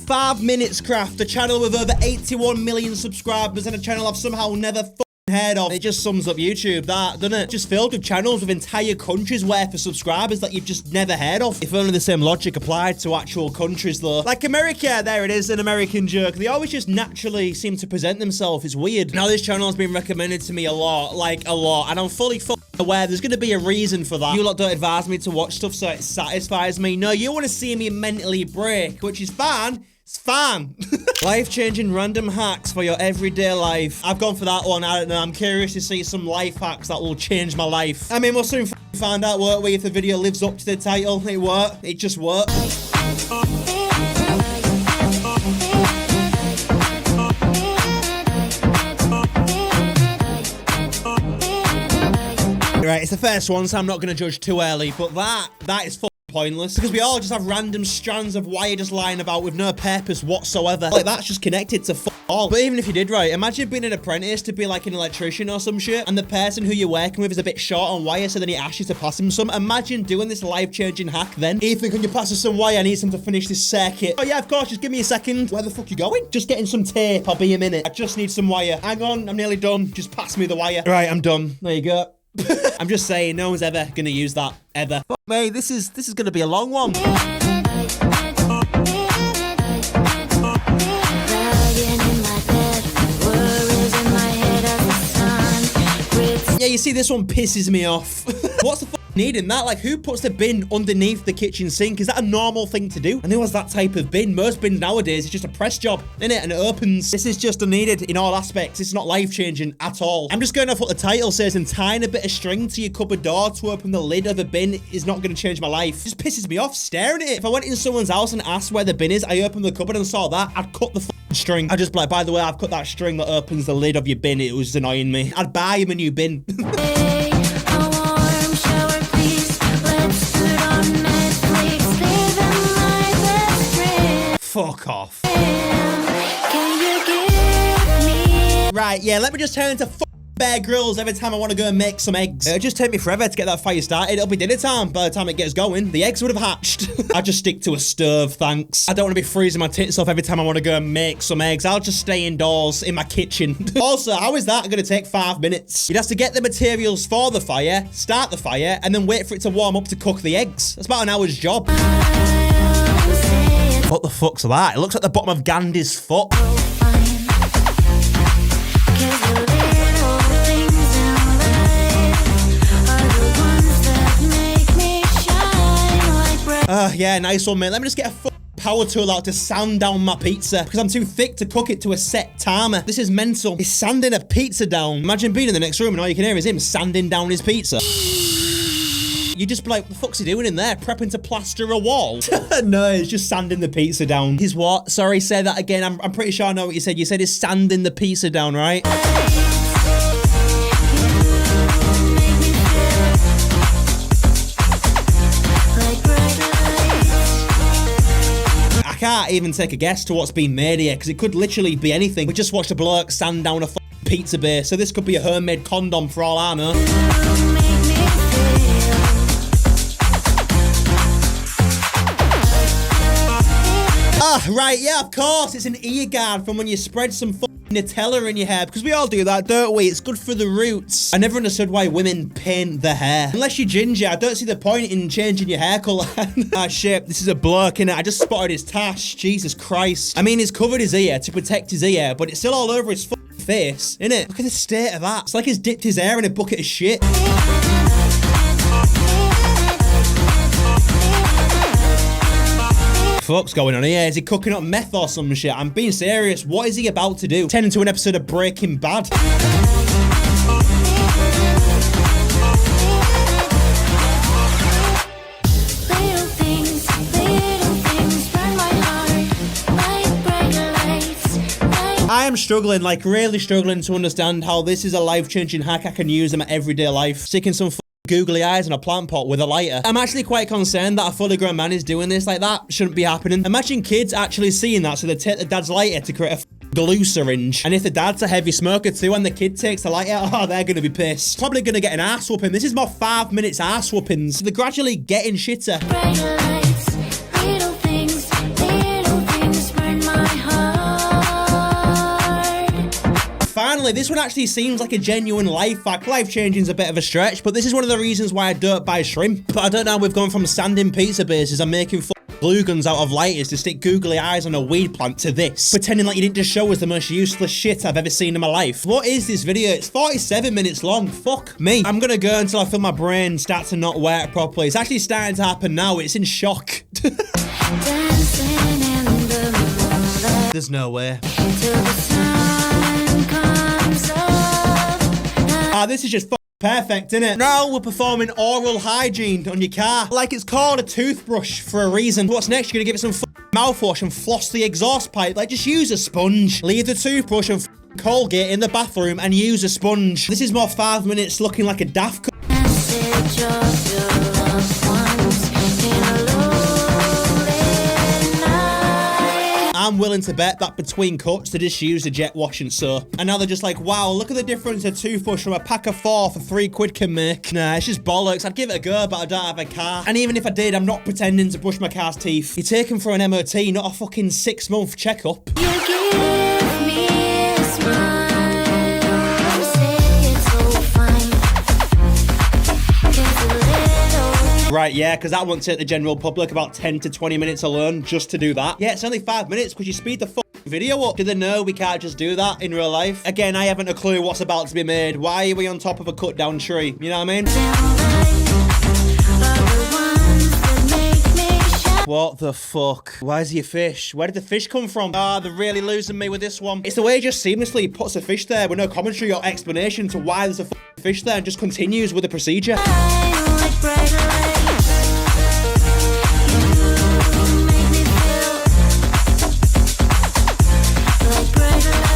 5 minutes craft, a channel with over 81 million subscribers and a channel I've somehow never heard of. It just sums up YouTube, that, doesn't it? Just filled with channels with entire countries worth of subscribers that you've just never heard of. If only the same logic applied to actual countries, though. Like America, there it is, an American joke. They always just naturally seem to present themselves. It's weird. Now, this channel has been recommended to me a lot, like a lot, and I'm fully aware there's going to be a reason for that. You lot don't advise me to watch stuff so it satisfies me. No, you want to see me mentally break, which is fine. It's fun. Life-changing random hacks for your everyday life. I've gone for that one. I don't know. I'm curious to see some life hacks that will change my life. I mean, we'll soon find out, won't we, if the video lives up to the title. It won't. It just won't. Right, it's the first one, so I'm not going to judge too early, but that is pointless, because we all just have random strands of wire just lying about with no purpose whatsoever. Like, that's just connected to all. But even if you did right, imagine being an apprentice to be like an electrician or some shit, and the person who you're working with is a bit short on wire, so then he asks you to pass him some. Imagine doing this life-changing hack then. Ethan, can you pass us some wire? I need some to finish this circuit. Oh yeah, of course, just give me a second. Where the fuck you going? Just getting some tape. I'll be a minute. I just need some wire. Hang on, I'm nearly done. Just pass me the wire. Right, I'm done. There you go. I'm just saying, no one's ever gonna use that, ever. Fuck me, this is gonna be a long one. Yeah, you see, this one pisses me off. What's the need in that? Like, who puts the bin underneath the kitchen sink? Is that a normal thing to do? And who has that type of bin? Most bins nowadays is just a press job, innit? And it opens. This is just unneeded in all aspects. It's not life-changing at all. I'm just going off what the title says, and tying a bit of string to your cupboard door to open the lid of a bin is not going to change my life. It just pisses me off staring at it. If I went in someone's house and asked where the bin is, I opened the cupboard and saw that, I'd cut the string. I'd just be like, by the way, I've cut that string that opens the lid of your bin. It was annoying me. I'd buy him a new bin. Fuck off. Right, yeah, let me just turn into Bear Grylls every time I want to go and make some eggs. It'll just take me forever to get that fire started. It'll be dinner time by the time it gets going. The eggs would have hatched. I just stick to a stove, thanks. I don't want to be freezing my tits off every time I want to go and make some eggs. I'll just stay indoors in my kitchen. Also, how is that going to take 5 minutes? You'd have to get the materials for the fire, start the fire, and then wait for it to warm up to cook the eggs. That's about an hour's job. What the fuck's that? It looks like the bottom of Gandhi's foot. Yeah, nice one, mate. Let me just get a power tool out to sand down my pizza, because I'm too thick to cook it to a set timer. This is mental. He's sanding a pizza down. Imagine being in the next room and all you can hear is him sanding down his pizza. You just be like, what the fuck's he doing in there? Prepping to plaster a wall? No, he's just sanding the pizza down. He's what? Sorry, say that again. I'm pretty sure I know what you said. You said he's sanding the pizza down, right? I can't even take a guess to what's being made here, because it could literally be anything. We just watched a bloke sand down a pizza base, so this could be a homemade condom for all I know. Right, yeah, of course, it's an ear guard from when you spread some Nutella in your hair, because we all do that, don't we? It's good for the roots. I never understood why women paint their hair. Unless you're ginger, I don't see the point in changing your hair colour. Ah, shit, this is a bloke, innit? I just spotted his tash. Jesus Christ. I mean, he's covered his ear to protect his ear, but it's still all over his face, innit? Look at the state of that. It's like he's dipped his hair in a bucket of shit. Fuck's going on here? Is he cooking up meth or some shit? I'm being serious. What is he about to do? Turn into an episode of Breaking Bad. I am struggling, like really struggling to understand how this is a life-changing hack I can use in my everyday life. Sticking some googly eyes in a plant pot with a lighter. I'm actually quite concerned that a fully grown man is doing this. Like, that shouldn't be happening. Imagine kids actually seeing that, so they take the dad's lighter to create a glue syringe. And if the dad's a heavy smoker too and the kid takes the lighter, oh, they're gonna be pissed. Probably gonna get an ass whooping. This is more 5 minutes ass whoopings. So they're gradually getting shitter. finally, this one actually seems like a genuine life hack. Life changing is a bit of a stretch, but this is one of the reasons why I don't buy shrimp. But I don't know, we've gone from sanding pizza bases and making glue guns out of lighters to stick googly eyes on a weed plant to this, pretending like you didn't just show us the most useless shit I've ever seen in my life. What is this video? It's 47 minutes long. Fuck me. I'm gonna go until I feel my brain start to not work properly. It's actually starting to happen now. It's in shock. There's no way. This is just perfect, innit? Now we're performing oral hygiene on your car. Like it's called a toothbrush for a reason. What's next? You're gonna give it some mouthwash and floss the exhaust pipe. Like just use a sponge. Leave the toothbrush and Colgate in the bathroom and use a sponge. This is more 5 minutes looking like a daft I'm willing to bet that between cuts they just used a jet wash and soap. And now they're just like, wow, look at the difference a toothbrush from a pack of 4 for 3 quid can make. Nah, it's just bollocks. I'd give it a go, but I don't have a car. And even if I did, I'm not pretending to brush my car's teeth. You're taken for an MOT, not a fucking 6-month checkup. Right, yeah, because that won't take the general public about 10 to 20 minutes alone just to do that. Yeah, it's only 5 minutes because you speed the video up. Do they know we can't just do that in real life? Again, I haven't a clue what's about to be made. Why are we on top of a cut down tree? You know what I mean? What the fuck? Where's your fish? Where did the fish come from? Ah, they're really losing me with this one. It's the way he just seamlessly puts a fish there with no commentary or explanation to why there's a fish there and just continues with the procedure.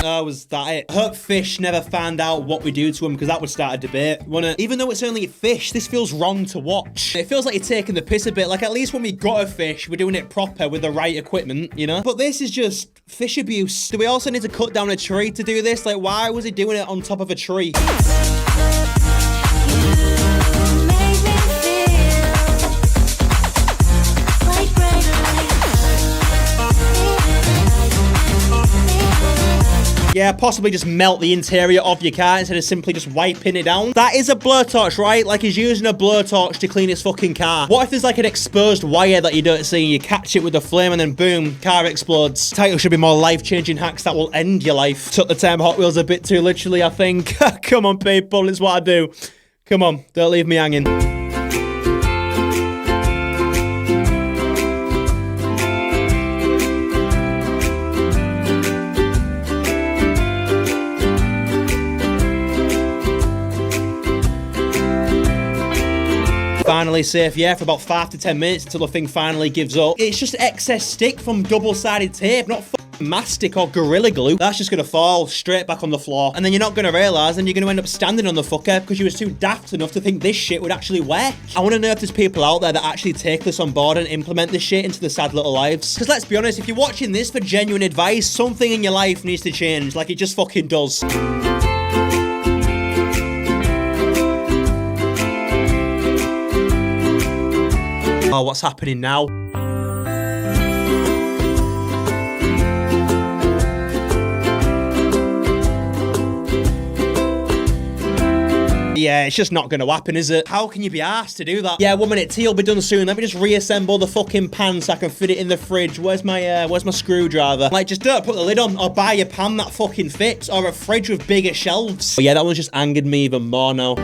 Oh, was that it? I hope fish never found out what we do to them because that would start a debate, wouldn't it? Even though it's only a fish, this feels wrong to watch. It feels like you're taking the piss a bit. Like at least when we got a fish, we're doing it proper with the right equipment, you know? But this is just fish abuse. Do we also need to cut down a tree to do this? Like why was he doing it on top of a tree? Yeah, possibly just melt the interior of your car instead of simply just wiping it down. That is a blowtorch, right? Like he's using a blowtorch to clean his fucking car. What if there's like an exposed wire that you don't see and you catch it with a flame and then boom, car explodes? Title should be more life-changing hacks that will end your life. Took the term Hot Wheels a bit too literally, I think. Come on, people, it's what I do. Come on, don't leave me hanging. Finally safe, yeah, for about 5 to 10 minutes until the thing finally gives up. It's just excess stick from double-sided tape, not mastic or Gorilla Glue. That's just gonna fall straight back on the floor. And then you're not gonna realise, and you're gonna end up standing on the fucker because you was too daft enough to think this shit would actually work. I wanna know if there's people out there that actually take this on board and implement this shit into their sad little lives. Because let's be honest, if you're watching this for genuine advice, something in your life needs to change, like it just fucking does. Oh, what's happening now? Yeah, it's just not gonna happen, is it? How can you be asked to do that? Yeah, 1 minute, tea will be done soon. Let me just reassemble the fucking pan so I can fit it in the fridge. Where's my screwdriver? Like, just don't put the lid on or buy a pan that fucking fits or a fridge with bigger shelves. But yeah, that one's just angered me even more now.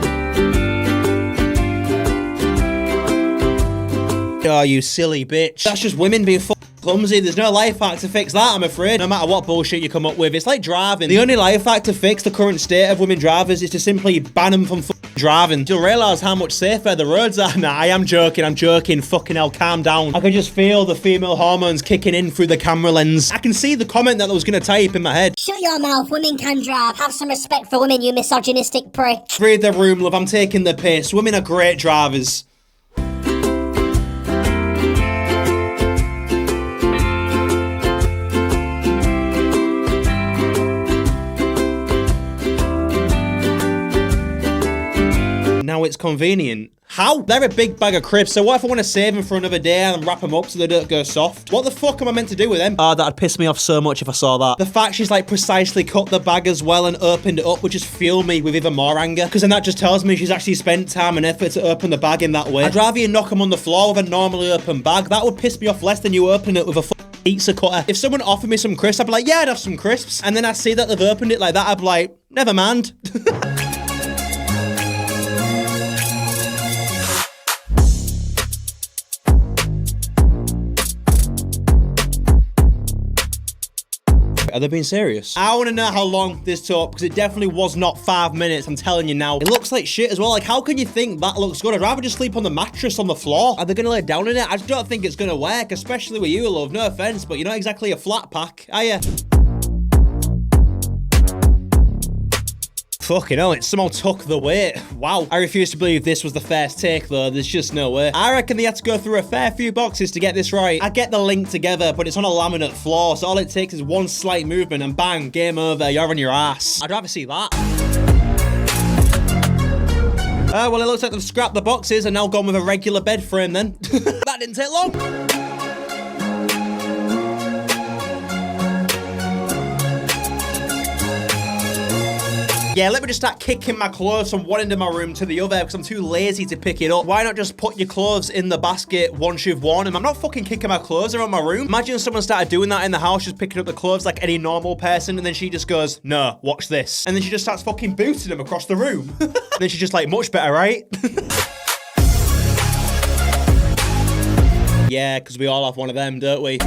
Oh, you silly bitch. That's just women being clumsy. There's no life hack to fix that, I'm afraid. No matter what bullshit you come up with. It's like driving. The only life hack to fix the current state of women drivers is to simply ban them from driving. You'll realise how much safer the roads are. Nah, I am joking. I'm joking. Fucking hell, calm down. I can just feel the female hormones kicking in through the camera lens. I can see the comment that I was going to type in my head. Shut your mouth. Women can drive. Have some respect for women, you misogynistic prick. Read the room, love. I'm taking the piss. Women are great drivers. Now it's convenient. How? They're a big bag of crisps, so what if I want to save them for another day and wrap them up so they don't go soft? What the fuck am I meant to do with them? Oh, that'd piss me off so much if I saw that. The fact she's like precisely cut the bag as well and opened it up would just fuel me with even more anger, because then that just tells me she's actually spent time and effort to open the bag in that way. I'd rather you knock them on the floor with a normally open bag. That would piss me off less than you open it with a pizza cutter. If someone offered me some crisps, I'd be like, yeah, I'd have some crisps. And then I see that they've opened it like that, I'd be like, never mind. Are they being serious? I want to know how long this took, because it definitely was not 5 minutes, I'm telling you now. It looks like shit as well. Like, how can you think that looks good? I'd rather just sleep on the mattress on the floor. Are they going to lay down in it? I just don't think it's going to work, especially with you, love. No offense, but you're not exactly a flat pack, are you? Fucking hell, it somehow took the weight. Wow. I refuse to believe this was the first take, though. There's just no way. I reckon they had to go through a fair few boxes to get this right. I get the link together, but it's on a laminate floor, so all it takes is one slight movement and bang, game over, you're on your ass. I'd rather see that. Well, it looks like they've scrapped the boxes and now gone with a regular bed frame then. That didn't take long. Yeah, let me just start kicking my clothes from one end of my room to the other because I'm too lazy to pick it up. Why not just put your clothes in the basket once you've worn them? I'm not fucking kicking my clothes around my room. Imagine someone started doing that in the house, just picking up the clothes like any normal person, and then she just goes, no, watch this. And then she just starts fucking booting them across the room. And then she's just like, much better, right? Yeah, because we all have one of them, don't we?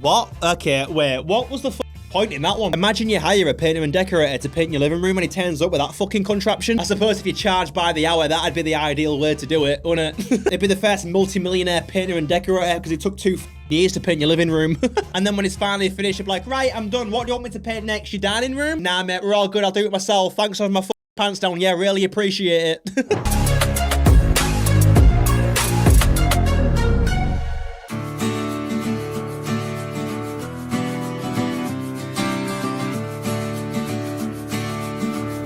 What? Okay, wait, what was the point in that one? Imagine you hire a painter and decorator to paint your living room and he turns up with that fucking contraption. I suppose if you charge by the hour, that'd be the ideal way to do it, wouldn't it? It'd be the first multi-millionaire painter and decorator because it took 2 years to paint your living room. And then when it's finally finished, you'd be like, right, I'm done. What do you want me to paint next? Your dining room? Nah, mate, we're all good. I'll do it myself. Thanks for having my pants down. Yeah, really appreciate it.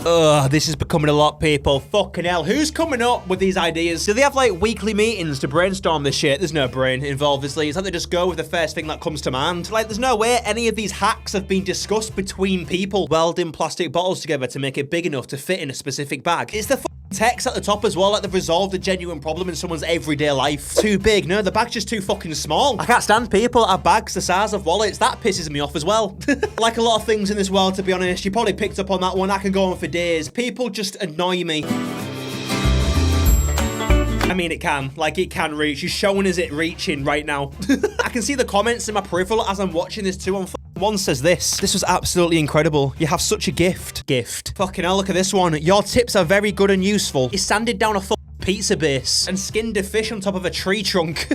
Ugh, this is becoming a lot, people. Fucking hell. Who's coming up with these ideas? Do they have, like, weekly meetings to brainstorm this shit? There's no brain involved, obviously. It's like they just go with the first thing that comes to mind. Like, there's no way any of these hacks have been discussed between people welding plastic bottles together to make it big enough to fit in a specific bag. It's the text at the top as well, like they've resolved a genuine problem in someone's everyday life. Too big. No, the bag's just too fucking small. I can't stand people that have bags the size of wallets. That pisses me off as well. Like a lot of things in this world, to be honest. You probably picked up on that one. I can go on for days. People just annoy me. I mean, it can. Like, it can reach. She's showing us it reaching right now. I can see the comments in my peripheral as I'm watching this too. One says this was absolutely incredible. You have such a gift. Fucking hell, look at this one. Your tips are very good and useful. He sanded down a pizza base and skinned a fish on top of a tree trunk.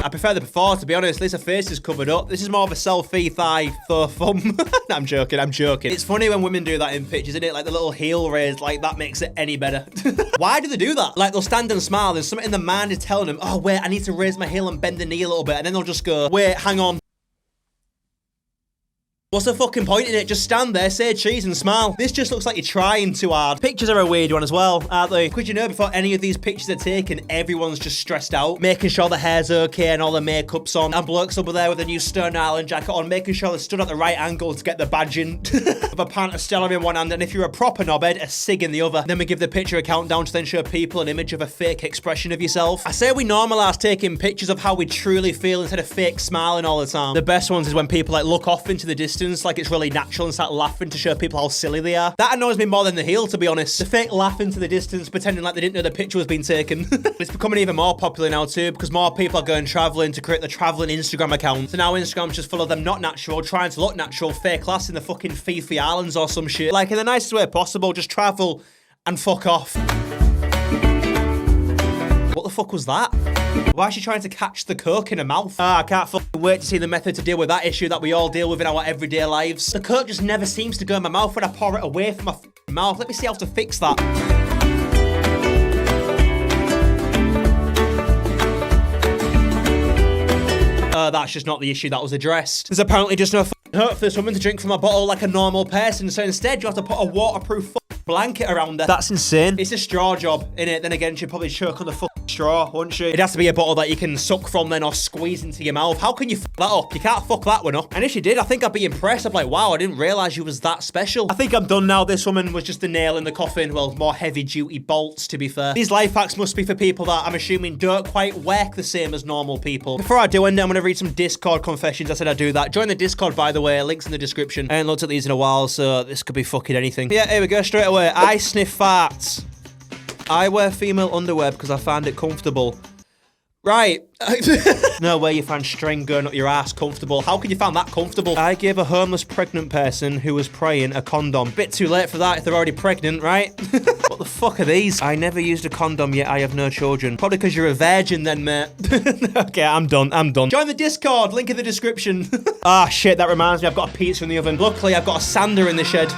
I prefer the before, to be honest. At least her face is covered up. This is more of a selfie thigh thumb. No, I'm joking. It's funny when women do that in pictures, isn't it? Like the little heel raise, like that makes it any better. Why do they do that? Like they'll stand and smile, and something in the mind is telling them, oh wait, I need to raise my heel and bend the knee a little bit, and then they'll just go, wait, hang on. What's the fucking point in it? Just stand there, say cheese and smile. This just looks like you're trying too hard. Pictures are a weird one as well, aren't they? Because you know, before any of these pictures are taken, everyone's just stressed out, making sure the hair's okay and all the makeup's on. And blokes over there with a new Stone Island jacket on, making sure they're stood at the right angle to get the badge in. With a pint of Stella in one hand, and if you're a proper knobhead, a cig in the other. Then we give the picture a countdown to then show people an image of a fake expression of yourself. I say we normalise taking pictures of how we truly feel instead of fake smiling all the time. The best ones is when people like look off into the distance like it's really natural and start laughing to show people how silly they are. That annoys me more than the heel, to be honest. The fake laugh into the distance, pretending like they didn't know the picture was being taken. It's becoming even more popular now too, because more people are going travelling to create the travelling Instagram account. So now Instagram's just full of them not natural, trying to look natural, fake class in the fucking Fifi Islands or some shit. Like in the nicest way possible, just travel and fuck off. What the fuck was that? Why is she trying to catch the coke in her mouth? I can't fucking wait to see the method to deal with that issue that we all deal with in our everyday lives. The coke just never seems to go in my mouth when I pour it away from my mouth. Let me see how to fix that. That's just not the issue that was addressed. There's apparently just no hope for this woman to drink from a bottle like a normal person, so instead you have to put a waterproof blanket around her. That's insane. It's a straw job, innit? Then again, she'd probably choke on the straw, wouldn't she? It has to be a bottle that you can suck from then or squeeze into your mouth. How can you fuck that up? You can't fuck that one up. And if she did, I think I'd be impressed. I'm like, wow, I didn't realise you was that special. I think I'm done now. This woman was just a nail in the coffin. Well, more heavy-duty bolts, to be fair. These life hacks must be for people that I'm assuming don't quite work the same as normal people. Before I do end, I'm going to read some Discord confessions. I said I'd do that. Join the Discord, by the way. Link's in the description. I ain't looked at these in a while, so this could be fucking anything. Yeah, here we go, straight away. I sniff farts. I wear female underwear because I find it comfortable. Right. No way you find string going up your ass comfortable. How can you find that comfortable? I gave a homeless pregnant person who was praying a condom. Bit too late for that if they're already pregnant, right? What the fuck are these? I never used a condom yet I have no children. Probably because you're a virgin then, mate. Okay, I'm done. Join the Discord, link in the description. Ah, shit, that reminds me, I've got a pizza in the oven. Luckily, I've got a sander in the shed.